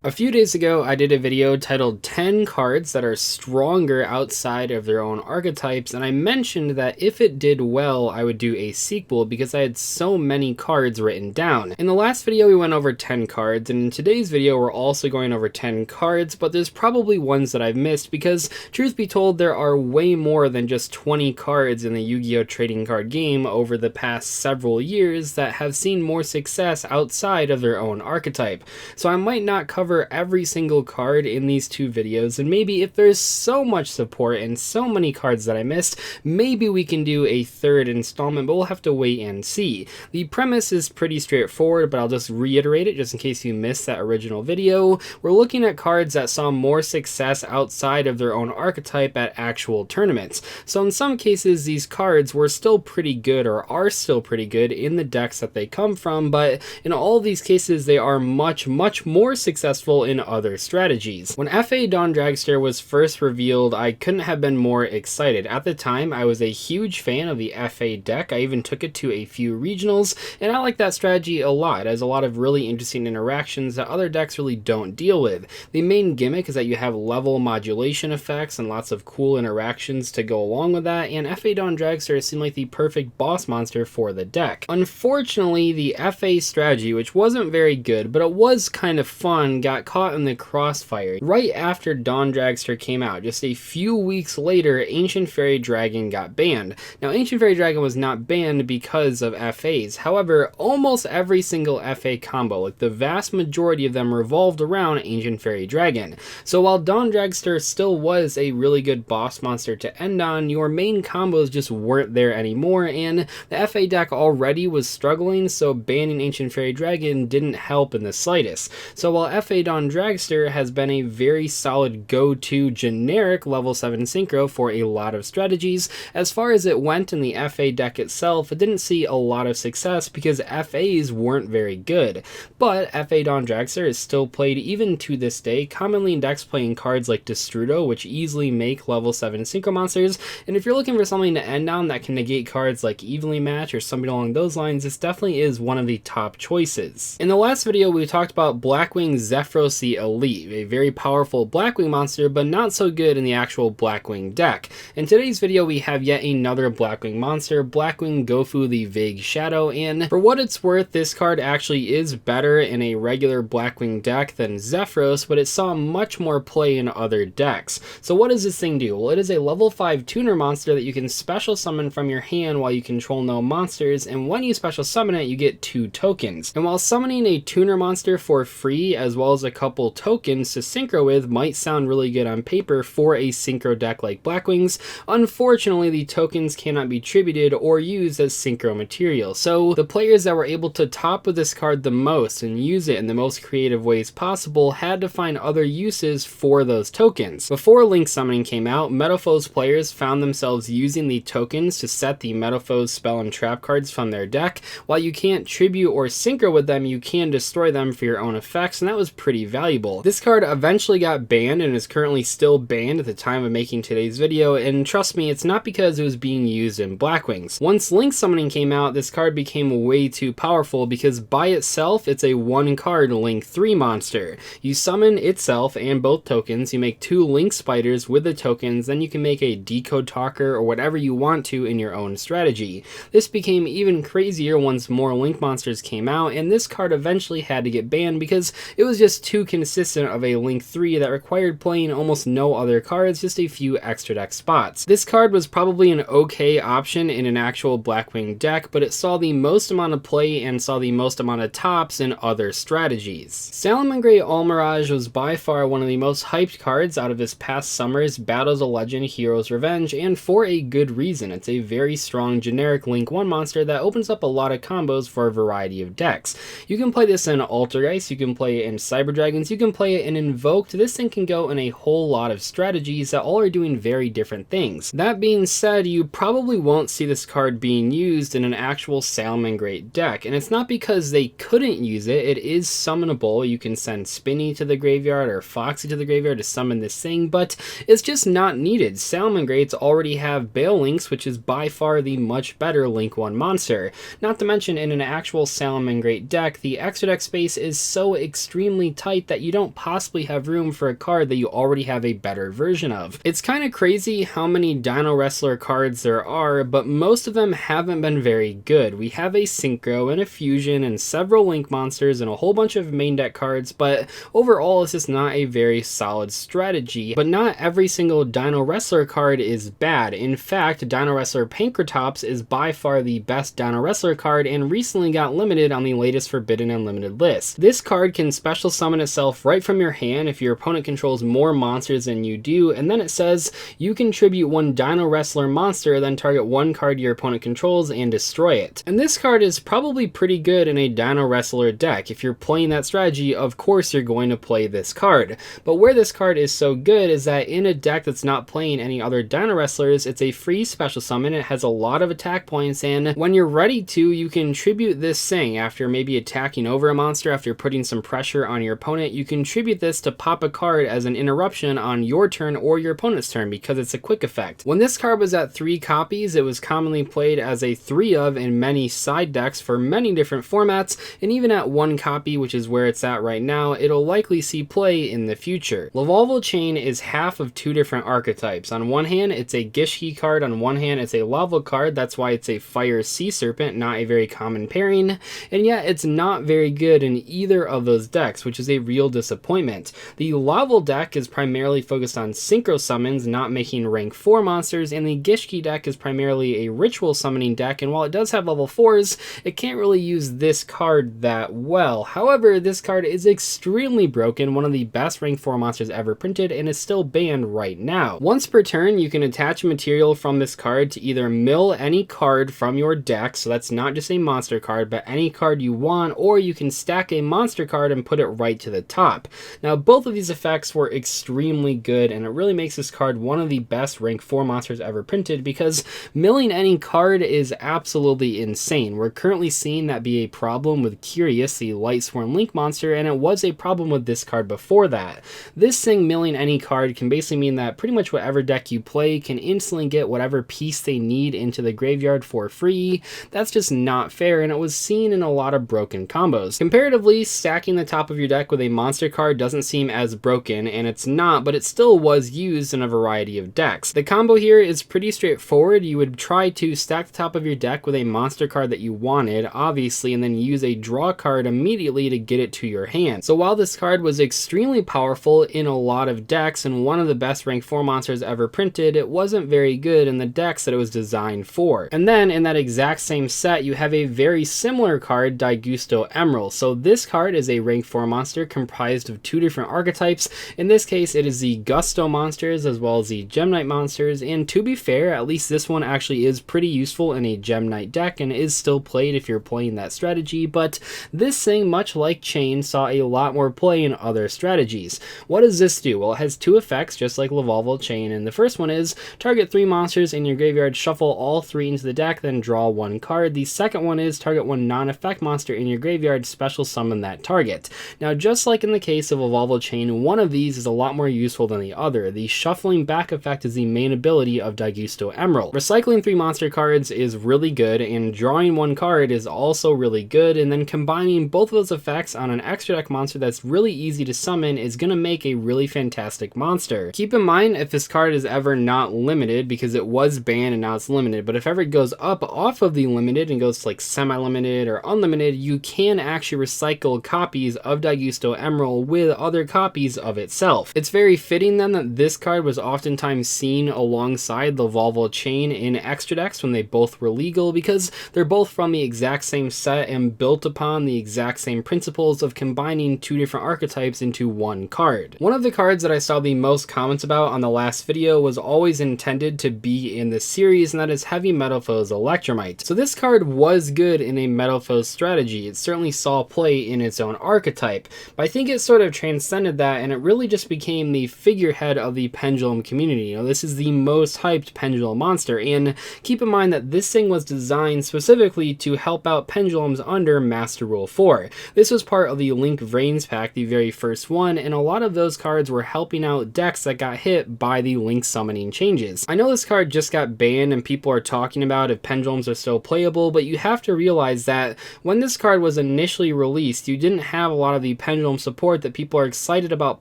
A few days ago, I did a video titled 10 cards that are stronger outside of their own archetypes, and I mentioned that if it did well, I would do a sequel because I had so many cards written down. In the last video, we went over 10 cards, and in today's video, we're also going over 10 cards, but there's probably ones that I've missed because, truth be told, there are way more than just 20 cards in the Yu-Gi-Oh! Trading card game over the past several years that have seen more success outside of their own archetype. So I might not cover every single card in these two videos, and maybe if there's so much support and so many cards that I missed, maybe we can do a third installment, but we'll have to wait and see. The premise is pretty straightforward, but I'll just reiterate it just in case you missed that original video. We're looking at cards that saw more success outside of their own archetype at actual tournaments. So in some cases, these cards were still pretty good or are still pretty good in the decks that they come from, but in all these cases, they are much more successful in other strategies. When FA Don Dragster was first revealed, I couldn't have been more excited. At the time, I was a huge fan of the FA deck. I even took it to a few regionals, and I like that strategy a lot. It has a lot of really interesting interactions that other decks really don't deal with. The main gimmick is that you have level modulation effects and lots of cool interactions to go along with that, and FA Don Dragster seemed like the perfect boss monster for the deck. Unfortunately, the FA strategy, which wasn't very good, but it was kind of fun, got caught in the crossfire right after Don Dragster came out. Just a few weeks later, Ancient Fairy Dragon got banned. Now, Ancient Fairy Dragon was not banned because of FAs. However, almost every single FA combo, like the vast majority of them, revolved around Ancient Fairy Dragon. So while Don Dragster still was a really good boss monster to end on, your main combos just weren't there anymore, and the FA deck already was struggling, so banning Ancient Fairy Dragon didn't help in the slightest. So while FA Don Dragster has been a very solid go-to generic level 7 synchro for a lot of strategies, as far as it went in the FA deck itself, it didn't see a lot of success because FAs weren't very good. But FA Don Dragster is still played even to this day, commonly in decks playing cards like Destrudo, which easily make level 7 synchro monsters, and if you're looking for something to end on that can negate cards like Evenly Match or something along those lines, this definitely is one of the top choices. In the last video, we talked about Blackwing Zephyros the Elite, a very powerful Blackwing monster, but not so good in the actual Blackwing deck. In today's video, we have yet another Blackwing monster, Blackwing Gofu the Vague Shadow, and for what it's worth, this card actually is better in a regular Blackwing deck than Zephyros, but it saw much more play in other decks. So what does this thing do? Well, it is a level 5 tuner monster that you can special summon from your hand while you control no monsters, and when you special summon it, you get 2 tokens. And while summoning a tuner monster for free, as well as a couple tokens to synchro with, might sound really good on paper for a synchro deck like Blackwing's, unfortunately the tokens cannot be tributed or used as synchro material. So the players that were able to top with this card the most and use it in the most creative ways possible had to find other uses for those tokens. Before Link Summoning came out, Metaphos players found themselves using the tokens to set the Metaphos spell and trap cards from their deck. While you can't tribute or synchro with them, you can destroy them for your own effects, and that was pretty valuable. This card eventually got banned and is currently still banned at the time of making today's video, and trust me, it's not because it was being used in Blackwings. Once Link Summoning came out, this card became way too powerful because by itself, it's a 1-card Link 3 monster. You summon itself and both tokens, you make 2 Link Spiders with the tokens, then you can make a Decode Talker or whatever you want to in your own strategy. This became even crazier once more Link monsters came out, and this card eventually had to get banned because it was just too consistent of a Link 3 that required playing almost no other cards, just a few extra deck spots. This card was probably an okay option in an actual Blackwing deck, but it saw the most amount of play and saw the most amount of tops in other strategies. Salamangreat Almirage was by far one of the most hyped cards out of this past summer's Battles of Legend Heroes Revenge, and for a good reason. It's a very strong generic Link 1 monster that opens up a lot of combos for a variety of decks. You can play this in Altergeist, you can play it in Cyber Dragons, you can play it in Invoked. This thing can go in a whole lot of strategies that all are doing very different things. That being said, you probably won't see this card being used in an actual Salamangreat deck, and it's not because they couldn't use it. It is summonable. You can send Spinny to the graveyard or Foxy to the graveyard to summon this thing, but it's just not needed. Salamangreats already have Bale Links, which is by far the much better Link 1 monster. Not to mention, in an actual Salamangreat deck, the extra deck space is so extremely extremely tight that you don't possibly have room for a card that you already have a better version of. It's kind of crazy how many Dino Wrestler cards there are, but most of them haven't been very good. We have a Synchro and a Fusion and several Link monsters and a whole bunch of main deck cards, but overall it's just not a very solid strategy. But not every single Dino Wrestler card is bad. In fact, Dino Wrestler Pankratops is by far the best Dino Wrestler card and recently got limited on the latest Forbidden Unlimited list. This card can special summon itself right from your hand if your opponent controls more monsters than you do, and then it says you contribute one Dino Wrestler monster, then target one card your opponent controls and destroy it. And this card is probably pretty good in a Dino Wrestler deck. If you're playing that strategy, of course you're going to play this card. But where this card is so good is that in a deck that's not playing any other Dino Wrestlers, it's a free special summon, it has a lot of attack points, and when you're ready to, you can tribute this thing after maybe attacking over a monster, after putting some pressure on your opponent. You can tribute this to pop a card as an interruption on your turn or your opponent's turn because it's a quick effect. When this card was at 3 copies, it was commonly played as a 3 of in many side decks for many different formats, and even at 1 copy, which is where it's at right now, it'll likely see play in the future. Lavaval Chain is half of 2 different archetypes. On one hand, it's a Gishki card, on one hand it's a Lava card, that's why it's a Fire Sea Serpent, not a very common pairing, and yet it's not very good in either of those decks, which is a real disappointment. The Lavaval deck is primarily focused on synchro summons, not making rank 4 monsters, and the Gishki deck is primarily a ritual summoning deck, and while it does have level 4s, it can't really use this card that well. However, this card is extremely broken, one of the best rank 4 monsters ever printed, and is still banned right now. Once per turn, you can attach material from this card to either mill any card from your deck, so that's not just a monster card, but any card you want, or you can stack a monster card and put it right to the top. Now, both of these effects were extremely good, and it really makes this card one of the best rank 4 monsters ever printed, because milling any card is absolutely insane. We're currently seeing that be a problem with Curious, the Light Sworn Link monster, and it was a problem with this card before that. This thing, milling any card, can basically mean that pretty much whatever deck you play can instantly get whatever piece they need into the graveyard for free. That's just not fair, and it was seen in a lot of broken combos. Comparatively, stacking the top of your deck with a monster card doesn't seem as broken, and it's not, but it still was used in a variety of decks. The combo here is pretty straightforward. You would try to stack the top of your deck with a monster card that you wanted, obviously, and then use a draw card immediately to get it to your hand. So while this card was extremely powerful in a lot of decks and one of the best rank 4 monsters ever printed, it wasn't very good in the decks that it was designed for. And then in that exact same set, you have a very similar card, Daigusto Emerald. So this card is a rank 4 monster comprised of 2 different archetypes. In this case, it is the Gusto monsters as well as the Gem Knight monsters, and to be fair, at least this one actually is pretty useful in a Gem Knight deck and is still played if you're playing that strategy, but this thing, much like Chain, saw a lot more play in other strategies. What does this do? Well, it has 2 effects, just like Lavaval Chain, and the first one is target 3 monsters in your graveyard, shuffle all 3 into the deck, then draw 1 card. The second one is target 1 non-effect monster in your graveyard, special summon that target. Now, just like in the case of Lavaval Chain, one of these is a lot more useful than the other. The shuffling back effect is the main ability of Daigusto Emerald. Recycling 3 monster cards is really good, and drawing 1 card is also really good, and then combining both of those effects on an extra deck monster that's really easy to summon is going to make a really fantastic monster. Keep in mind, if this card is ever not limited, because it was banned and now it's limited, but if ever it goes up off of the limited and goes to like semi-limited or unlimited, you can actually recycle copies of Daigusto Emerald with other copies of itself. It's very fitting then that this card was oftentimes seen alongside the Lavaval Chain in extra decks when they both were legal, because they're both from the exact same set and built upon the exact same principles of combining 2 different archetypes into 1 card. One of the cards that I saw the most comments about on the last video was always intended to be in the series, and that is Heavy Metal Foe's Electromite. So this card was good in a Metal Foe strategy. It certainly saw play in its own archetype, but I think it sort of transcended that, and it really just became the figurehead of the Pendulum community. You know, this is the most hyped Pendulum monster, and keep in mind that this thing was designed specifically to help out Pendulums under Master Rule 4. This was part of the Link Vrains pack, the very first one, and a lot of those cards were helping out decks that got hit by the Link summoning changes. I know this card just got banned and people are talking about if Pendulums are still playable, but you have to realize that when this card was initially released, you didn't have a lot of the pendulum support that people are excited about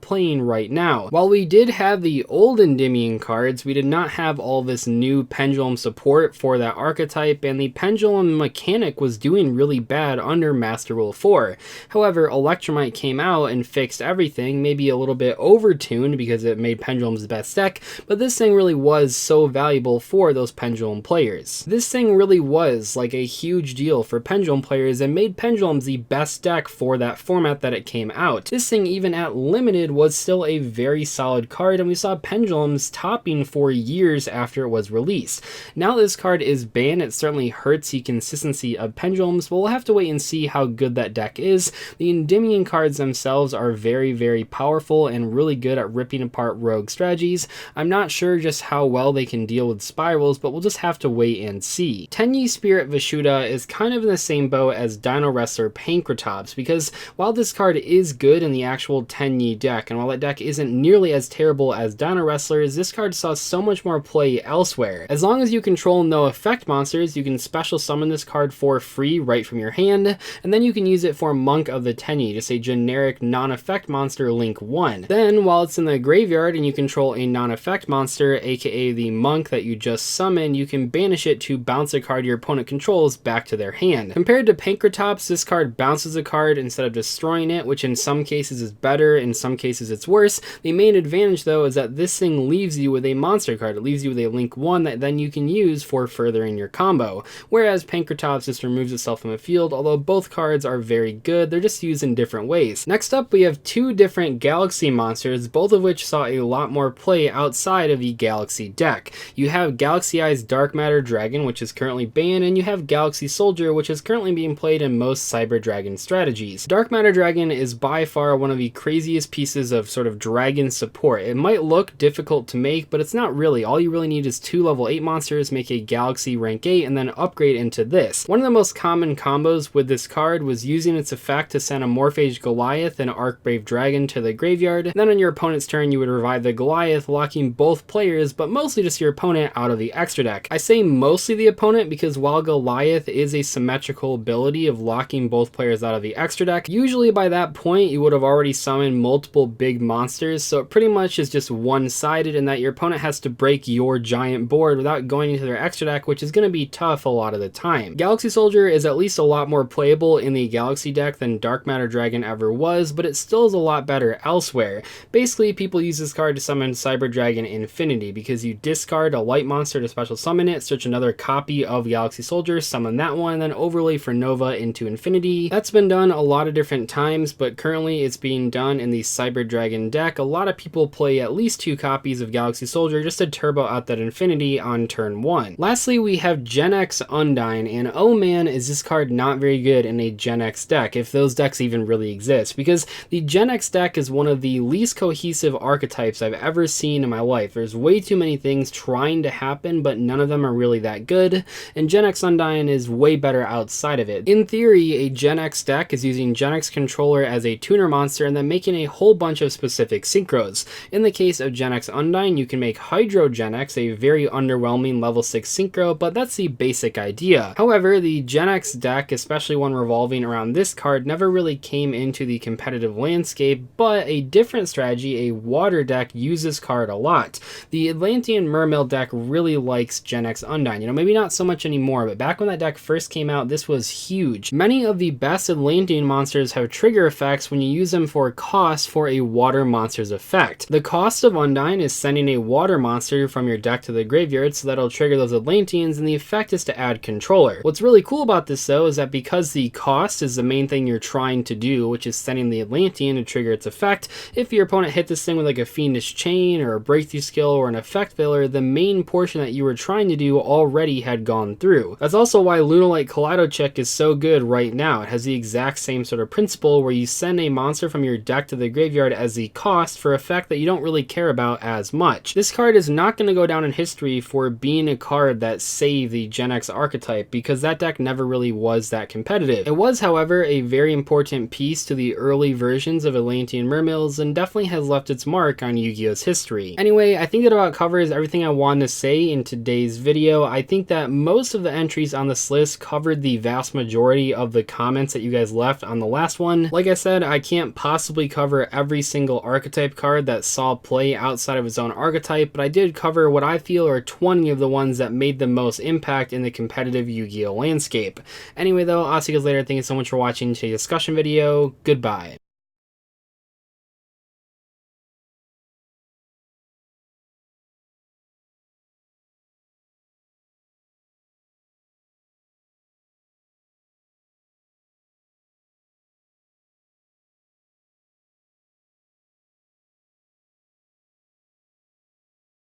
playing right now. While we did have the old Endymion cards, we did not have all this new pendulum support for that archetype, and the pendulum mechanic was doing really bad under Master Rule 4. However, Electromite came out and fixed everything, maybe a little bit overtuned because it made pendulums the best deck, but this thing really was so valuable for those pendulum players. This thing really was like a huge deal for pendulum players and made pendulums the best deck for that format that it came out. This thing, even at limited, was still a very solid card, and we saw pendulums topping for years after it was released. Now this card is banned, it certainly hurts the consistency of pendulums, but we'll have to wait and see how good that deck is. The Endymion cards themselves are very, very powerful and really good at ripping apart rogue strategies. I'm not sure just how well they can deal with spirals, but we'll just have to wait and see. Tenyi Spirit Vishuddha is kind of in the same boat as Dino Wrestler Pankratops, because while this card is good in the actual Tenyi deck, and while that deck isn't nearly as terrible as Dino Wrestler's, this card saw so much more play elsewhere. As long as you control no effect monsters, you can special summon this card for free right from your hand, and then you can use it for Monk of the Tenyi, just a generic non-effect monster Link 1. Then, while it's in the graveyard and you control a non-effect monster, aka the Monk that you just summoned, you can banish it to bounce a card your opponent controls back to their hand. Compared to Pankratops, this card bounces a card instead of destroying it, which in some cases is better, in some cases it's worse. The main advantage though is that this thing leaves you with a monster card. It leaves you with a Link 1 that then you can use for furthering your combo, whereas Pankratops just removes itself from the field. Although both cards are very good, they're just used in different ways. Next up, we have two different Galaxy monsters, both of which saw a lot more play outside of the Galaxy deck. You have Galaxy Eye's Dark Matter Dragon, which is currently banned, and you have Galaxy Soldier, which is currently being played in most Cyber Dragon strategies. Dark Matter Dragon is by far one of the craziest pieces of sort of dragon support. It might look difficult to make, but it's not really. All you really need is two level 8 monsters, make a Galaxy rank 8, and then upgrade into this. One of the most common combos with this card was using its effect to send a Morphage Goliath and Archbrave Dragon to the graveyard, and then on your opponent's turn you would revive the Goliath, locking both players, but mostly just your opponent, out of the extra deck. I say mostly the opponent because while Goliath is a symmetrical ability of locking both players out of the extra deck, usually by that point you would have already summoned multiple big monsters, so it pretty much is just one-sided in that your opponent has to break your giant board without going into their extra deck, which is going to be tough a lot of the time. Galaxy Soldier is at least a lot more playable in the Galaxy deck than Dark Matter Dragon ever was, but it still is a lot better elsewhere. Basically, people use this card to summon Cyber Dragon Infinity because you discard a light monster to special summon it, search another copy of Galaxy Soldier, summon that one, and then overlay for Nova into Infinity. That's been done a lot of different times, but currently it's being done in the Cyber Dragon deck. A lot of people play at least 2 copies of Galaxy Soldier just to turbo out that Infinity on turn 1. Lastly, we have Gen X Undine, and oh man, is this card not very good in a Gen X deck, if those decks even really exist, because the Gen X deck is one of the least cohesive archetypes I've ever seen in my life. There's way too many things trying to happen, but none of them are really that good, and Gen X Undine is way better outside of it. In theory, a Gen X deck is using Gen X Controller as a tuner monster and then making a whole bunch of specific synchros. In the case of Gen X Undine, you can make Hydro Gen X a very underwhelming level 6 synchro, but that's the basic idea. However, the Gen X deck, especially one revolving around this card, never really came into the competitive landscape, but a different strategy, a water deck, uses this card a lot. The Atlantean Mermail deck really likes Gen X Undine. You know, maybe not so much anymore, but back when that deck first came out, this was huge. Many of the best Atlantean monsters have trigger effects when you use them for cost for a water monster's effect. The cost of Undine is sending a water monster from your deck to the graveyard, so that'll trigger those Atlanteans, and the effect is to add controller. What's really cool about this though is that because the cost is the main thing you're trying to do, which is sending the Atlantean to trigger its effect, if your opponent hit this thing with like a Fiendish Chain or a breakthrough skill or an effect filler, the main portion that you were trying to do already had gone through. That's also why Lunalight Kaleidocheck is so good right now. It has the exact same sort of principle where you send a monster from your deck to the graveyard as the cost for effect that you don't really care about as much. This card is not going to go down in history for being a card that saved the Gen X archetype because that deck never really was that competitive. It was, however, a very important piece to the early versions of Atlantean Mermails and definitely has left its mark on Yu-Gi-Oh's history. Anyway, I think that about covers everything I wanted to say in today's video. I think that most of the entries on this list covered the vast majority of the comments that you guys left on the last one. Like I said, I can't possibly cover every single archetype card that saw play outside of its own archetype, but I did cover what I feel are 20 of the ones that made the most impact in the competitive Yu-Gi-Oh landscape. Anyway though, I'll see you guys later. Thank you so much for watching today's discussion video. Goodbye.